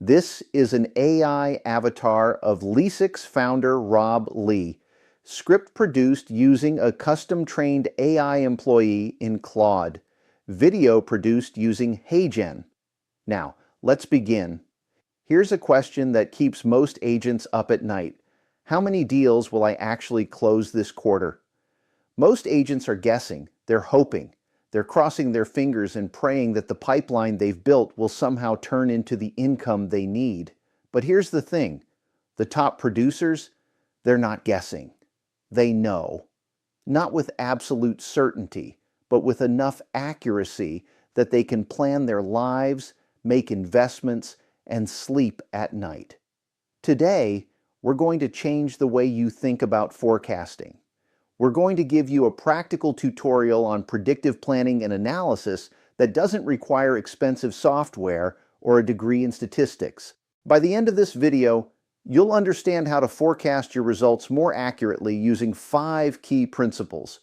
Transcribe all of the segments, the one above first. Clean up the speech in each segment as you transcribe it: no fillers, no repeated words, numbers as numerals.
This is an AI avatar of Leasix founder Rob Lee, script produced using a custom-trained AI employee in Claude, video produced using HeyGen. Now, let's begin. Here's a question that keeps most agents up at night. How many deals will I actually close this quarter? Most agents are guessing, they're hoping. They're crossing their fingers and praying that the pipeline they've built will somehow turn into the income they need. But here's the thing. The top producers, they're not guessing. They know. Not with absolute certainty, but with enough accuracy that they can plan their lives, make investments, and sleep at night. Today, we're going to change the way you think about forecasting. We're going to give you a practical tutorial on predictive planning and analysis that doesn't require expensive software or a degree in statistics. By the end of this video, you'll understand how to forecast your results more accurately using 5 key principles.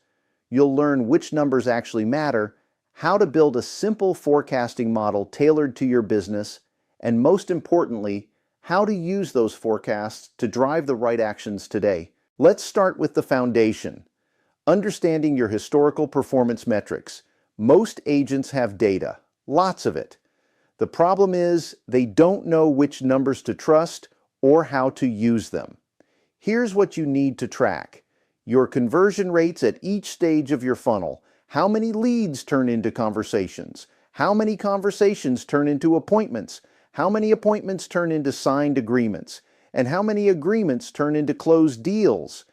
You'll learn which numbers actually matter, how to build a simple forecasting model tailored to your business, and most importantly, how to use those forecasts to drive the right actions today. Let's start with the foundation. Understanding your historical performance metrics. Most agents have data, lots of it. The problem is they don't know which numbers to trust or how to use them. Here's what you need to track. Your conversion rates at each stage of your funnel. How many leads turn into conversations? How many conversations turn into appointments? How many appointments turn into signed agreements? And how many agreements turn into closed deals?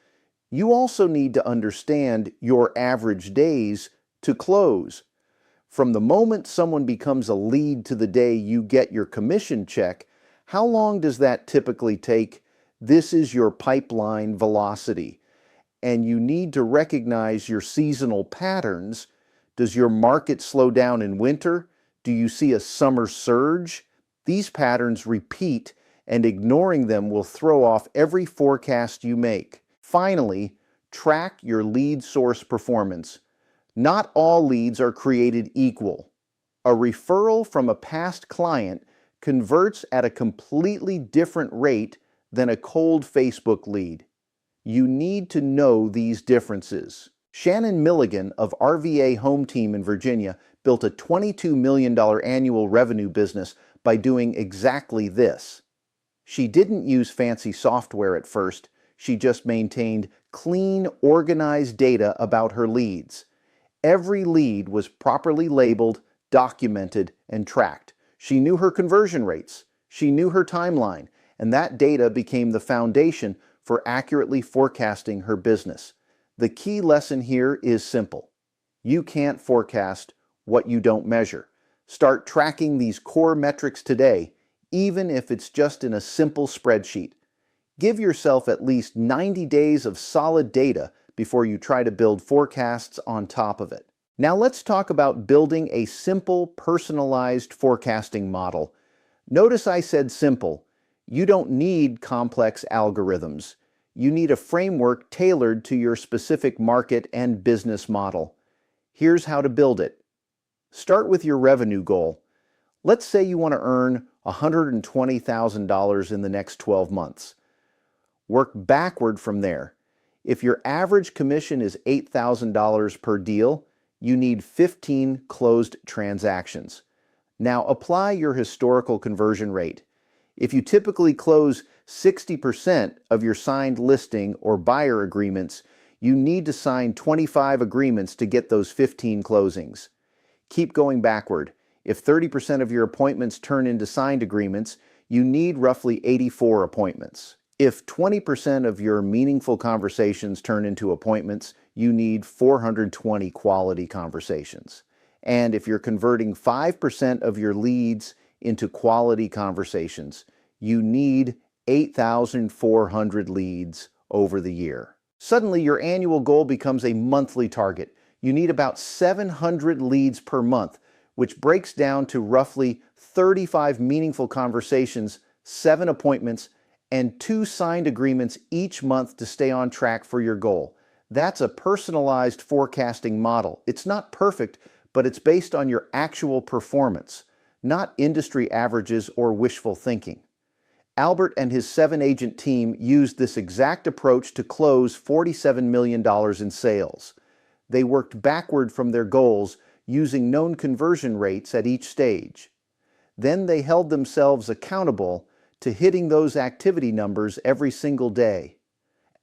You also need to understand your average days to close. From the moment someone becomes a lead to the day you get your commission check, how long does that typically take? This is your pipeline velocity. And you need to recognize your seasonal patterns. Does your market slow down in winter? Do you see a summer surge? These patterns repeat, and ignoring them will throw off every forecast you make. Finally, track your lead source performance. Not all leads are created equal. A referral from a past client converts at a completely different rate than a cold Facebook lead. You need to know these differences. Shannon Milligan of RVA Home Team in Virginia built a $22 million annual revenue business by doing exactly this. She didn't use fancy software at first. She just maintained clean, organized data about her leads. Every lead was properly labeled, documented, and tracked. She knew her conversion rates. She knew her timeline, and that data became the foundation for accurately forecasting her business. The key lesson here is simple. You can't forecast what you don't measure. Start tracking these core metrics today, even if it's just in a simple spreadsheet. Give yourself at least 90 days of solid data before you try to build forecasts on top of it. Now let's talk about building a simple, personalized forecasting model. Notice I said simple. You don't need complex algorithms. You need a framework tailored to your specific market and business model. Here's how to build it. Start with your revenue goal. Let's say you want to earn $120,000 in the next 12 months. Work backward from there. If your average commission is $8,000 per deal, you need 15 closed transactions. Now apply your historical conversion rate. If you typically close 60% of your signed listing or buyer agreements, you need to sign 25 agreements to get those 15 closings. Keep going backward. If 30% of your appointments turn into signed agreements, you need roughly 84 appointments. If 20% of your meaningful conversations turn into appointments, you need 420 quality conversations. And if you're converting 5% of your leads into quality conversations, you need 8,400 leads over the year. Suddenly, your annual goal becomes a monthly target. You need about 700 leads per month, which breaks down to roughly 35 meaningful conversations, 7 appointments, and 2 signed agreements each month to stay on track for your goal. That's a personalized forecasting model. It's not perfect, but it's based on your actual performance. not industry averages or wishful thinking. Albert and his 7-agent team used this exact approach to close $47 million in sales. They worked backward from their goals using known conversion rates at each stage. Then they held themselves accountable to hitting those activity numbers every single day.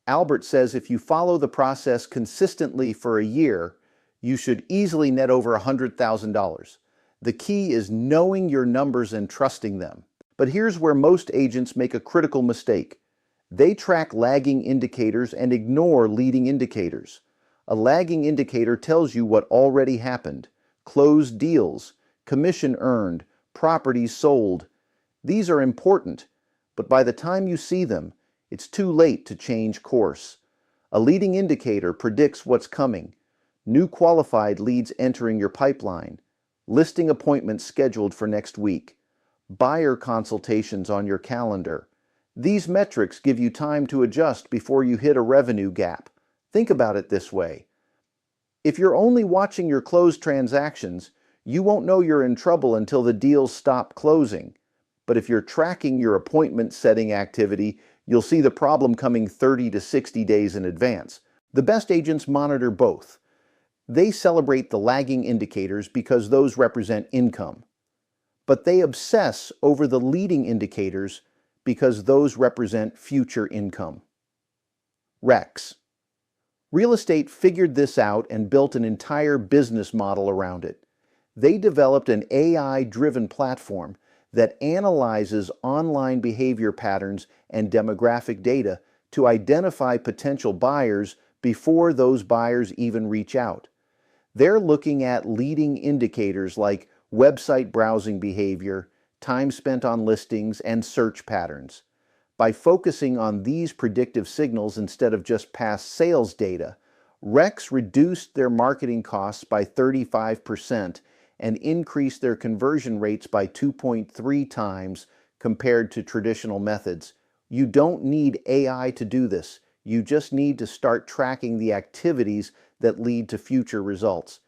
Albert says if you follow the process consistently for a year, you should easily net over $100,000. The key is knowing your numbers and trusting them. But here's where most agents make a critical mistake. They track lagging indicators and ignore leading indicators. A lagging indicator tells you what already happened: closed deals, commission earned, properties sold. These are important, but by the time you see them, it's too late to change course. A leading indicator predicts what's coming: new qualified leads entering your pipeline, listing appointments scheduled for next week, buyer consultations on your calendar. These metrics give you time to adjust before you hit a revenue gap. Think about it this way. If you're only watching your closed transactions, you won't know you're in trouble until the deals stop closing. But if you're tracking your appointment setting activity, you'll see the problem coming 30 to 60 days in advance. The best agents monitor both. They celebrate the lagging indicators because those represent income. But they obsess over the leading indicators because those represent future income. Rex. Real estate figured this out and built an entire business model around it. They developed an AI-driven platform that analyzes online behavior patterns and demographic data to identify potential buyers before those buyers even reach out. They're looking at leading indicators like website browsing behavior, time spent on listings, and search patterns. By focusing on these predictive signals instead of just past sales data, Rex reduced their marketing costs by 35% and increased their conversion rates by 2.3 times compared to traditional methods. You don't need AI to do this. You just need to start tracking the activities that lead to future results.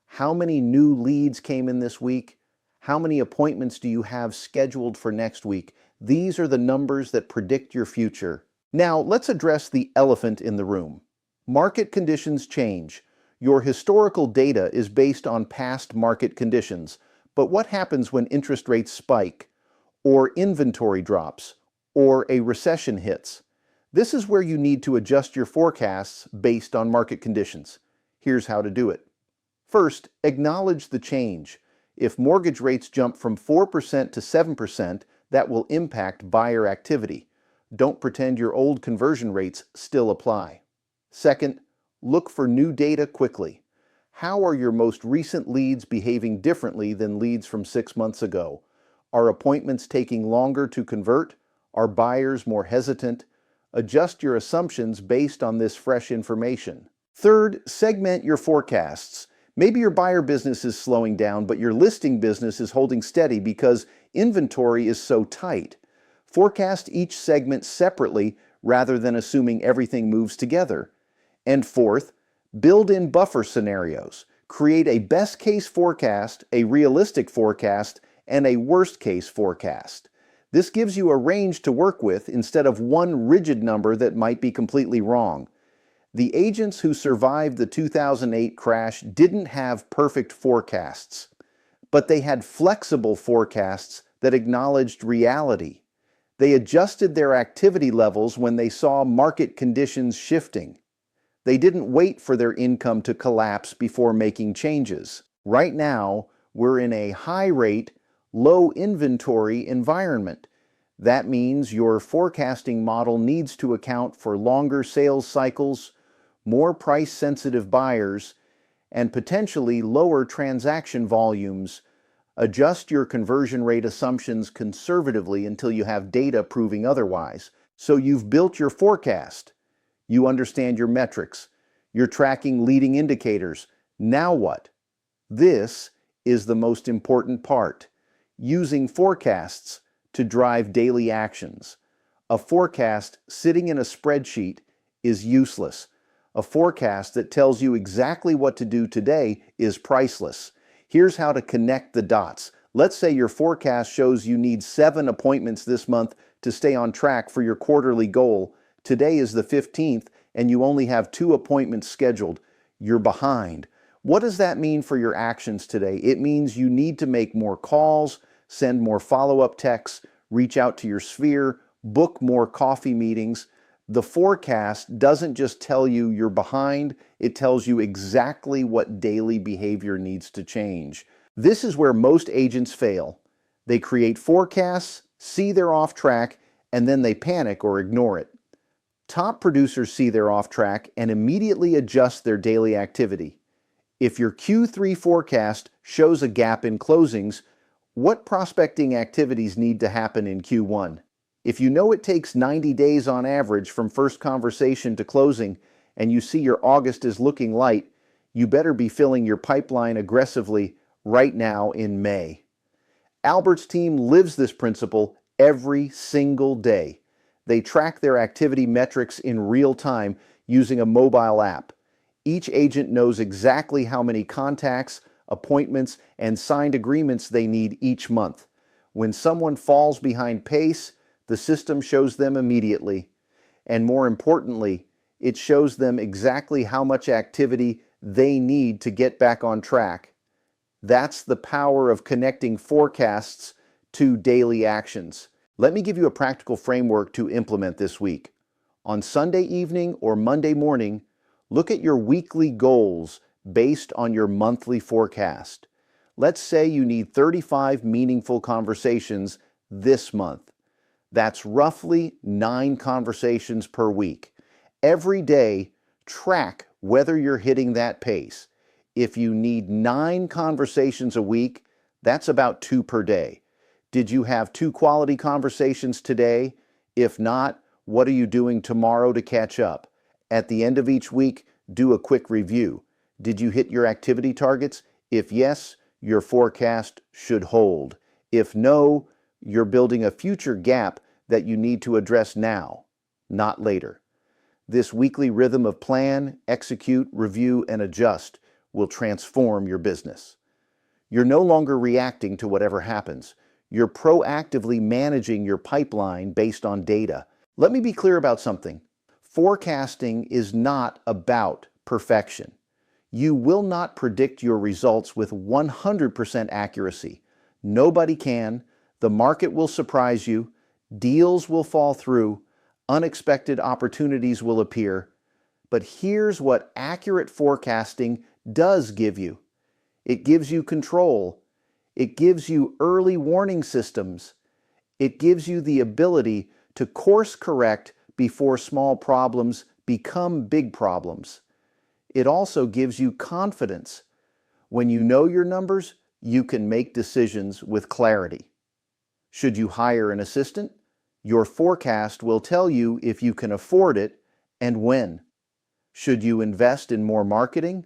How many new leads came in this week? How many appointments do you have scheduled for next week? These are the numbers that predict your future. Now, let's address the elephant in the room. Market conditions change. Your historical data is based on past market conditions. But what happens when interest rates spike, or inventory drops, or a recession hits? This is where you need to adjust your forecasts based on market conditions. Here's how to do it. First, acknowledge the change. If mortgage rates jump from 4% to 7%, that will impact buyer activity. Don't pretend your old conversion rates still apply. Second, look for new data quickly. How are your most recent leads behaving differently than leads from 6 months ago? Are appointments taking longer to convert? Are buyers more hesitant? Adjust your assumptions based on this fresh information. Third, segment your forecasts. Maybe your buyer business is slowing down, but your listing business is holding steady because inventory is so tight. Forecast each segment separately rather than assuming everything moves together. And fourth, build in buffer scenarios. Create a best-case forecast, a realistic forecast, and a worst-case forecast. This gives you a range to work with instead of one rigid number that might be completely wrong. The agents who survived the 2008 crash didn't have perfect forecasts, but they had flexible forecasts that acknowledged reality. They adjusted their activity levels when they saw market conditions shifting. They didn't wait for their income to collapse before making changes. Right now, we're in a high-rate, low-inventory environment. That means your forecasting model needs to account for longer sales cycles, more price-sensitive buyers, and potentially lower transaction volumes. Adjust your conversion rate assumptions conservatively until you have data proving otherwise. So you've built your forecast. You understand your metrics. You're tracking leading indicators. Now what? This is the most important part. Using forecasts to drive daily actions. A forecast sitting in a spreadsheet is useless. A forecast that tells you exactly what to do today is priceless. Here's how to connect the dots. Let's say your forecast shows you need 7 appointments this month to stay on track for your quarterly goal. Today is the 15th and you only have 2 appointments scheduled. You're behind. What does that mean for your actions today? It means you need to make more calls, send more follow-up texts, reach out to your sphere, book more coffee meetings. The forecast doesn't just tell you you're behind, it tells you exactly what daily behavior needs to change. This is where most agents fail. They create forecasts, see they're off track, and then they panic or ignore it. Top producers see they're off track and immediately adjust their daily activity. If your Q3 forecast shows a gap in closings, what prospecting activities need to happen in Q1? If you know it takes 90 days on average from first conversation to closing, and you see your August is looking light, you better be filling your pipeline aggressively right now in May. Albert's team lives this principle every single day. They track their activity metrics in real time using a mobile app. Each agent knows exactly how many contacts, appointments, and signed agreements they need each month. When someone falls behind pace, the system shows them immediately. And more importantly, it shows them exactly how much activity they need to get back on track. That's the power of connecting forecasts to daily actions. Let me give you a practical framework to implement this week. On Sunday evening or Monday morning, look at your weekly goals based on your monthly forecast. Let's say you need 35 meaningful conversations this month. That's roughly 9 conversations per week. Every day, track whether you're hitting that pace. If you need 9 conversations a week, that's about 2 per day. Did you have 2 quality conversations today? If not, what are you doing tomorrow to catch up? At the end of each week, do a quick review. Did you hit your activity targets? If yes, your forecast should hold. If no, you're building a future gap that you need to address now, not later. This weekly rhythm of plan, execute, review, and adjust will transform your business. You're no longer reacting to whatever happens. You're proactively managing your pipeline based on data. Let me be clear about something. Forecasting is not about perfection. You will not predict your results with 100% accuracy. Nobody can. The market will surprise you. Deals will fall through. Unexpected opportunities will appear. But here's what accurate forecasting does give you. It gives you control. It gives you early warning systems. It gives you the ability to course correct before small problems become big problems. It also gives you confidence. When you know your numbers, you can make decisions with clarity. Should you hire an assistant? Your forecast will tell you if you can afford it and when. Should you invest in more marketing?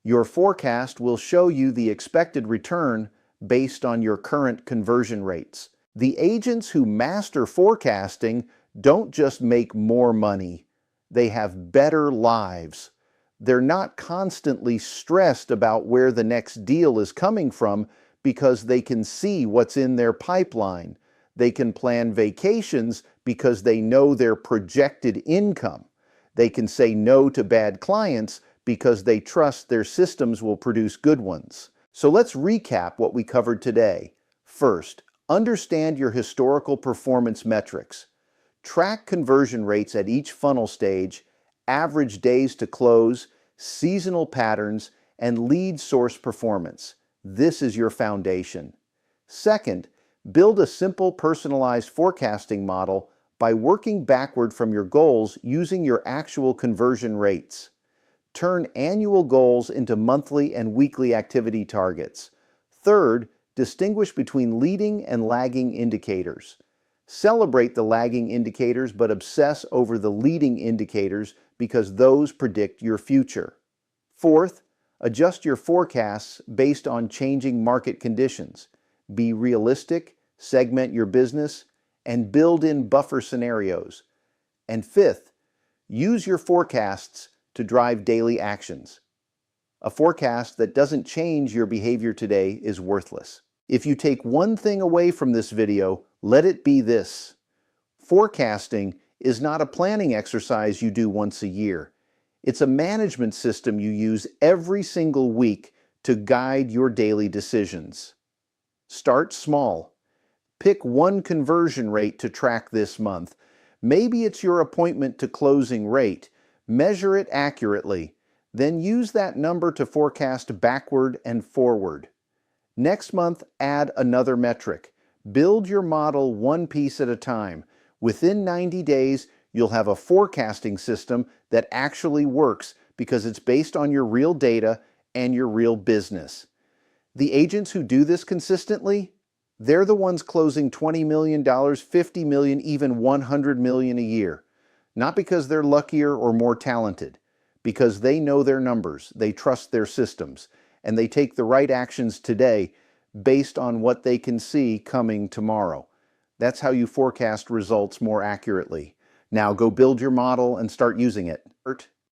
Your forecast will show you the expected return based on your current conversion rates. The agents who master forecasting don't just make more money, they have better lives. They're not constantly stressed about where the next deal is coming from because they can see what's in their pipeline. They can plan vacations because they know their projected income. They can say no to bad clients because they trust their systems will produce good ones. So let's recap what we covered today. First, understand your historical performance metrics. Track conversion rates at each funnel stage, average days to close, seasonal patterns, and lead source performance. This is your foundation. Second, build a simple personalized forecasting model by working backward from your goals using your actual conversion rates. Turn annual goals into monthly and weekly activity targets. Third, distinguish between leading and lagging indicators. Celebrate the lagging indicators but obsess over the leading indicators because those predict your future. Fourth, adjust your forecasts based on changing market conditions. Be realistic, segment your business, and build in buffer scenarios. And fifth, use your forecasts to drive daily actions. A forecast that doesn't change your behavior today is worthless. If you take one thing away from this video, let it be this. Forecasting is not a planning exercise you do once a year. It's a management system you use every single week to guide your daily decisions. Start small. Pick one conversion rate to track this month. Maybe it's your appointment to closing rate. Measure it accurately. Then use that number to forecast backward and forward. Next month, add another metric. Build your model one piece at a time. Within 90 days, you'll have a forecasting system that actually works because it's based on your real data and your real business. The agents who do this consistently, they're the ones closing $20 million, $50 million, even $100 million a year. Not because they're luckier or more talented, because they know their numbers, they trust their systems, and they take the right actions today based on what they can see coming tomorrow. That's how you forecast results more accurately. Now go build your model and start using it.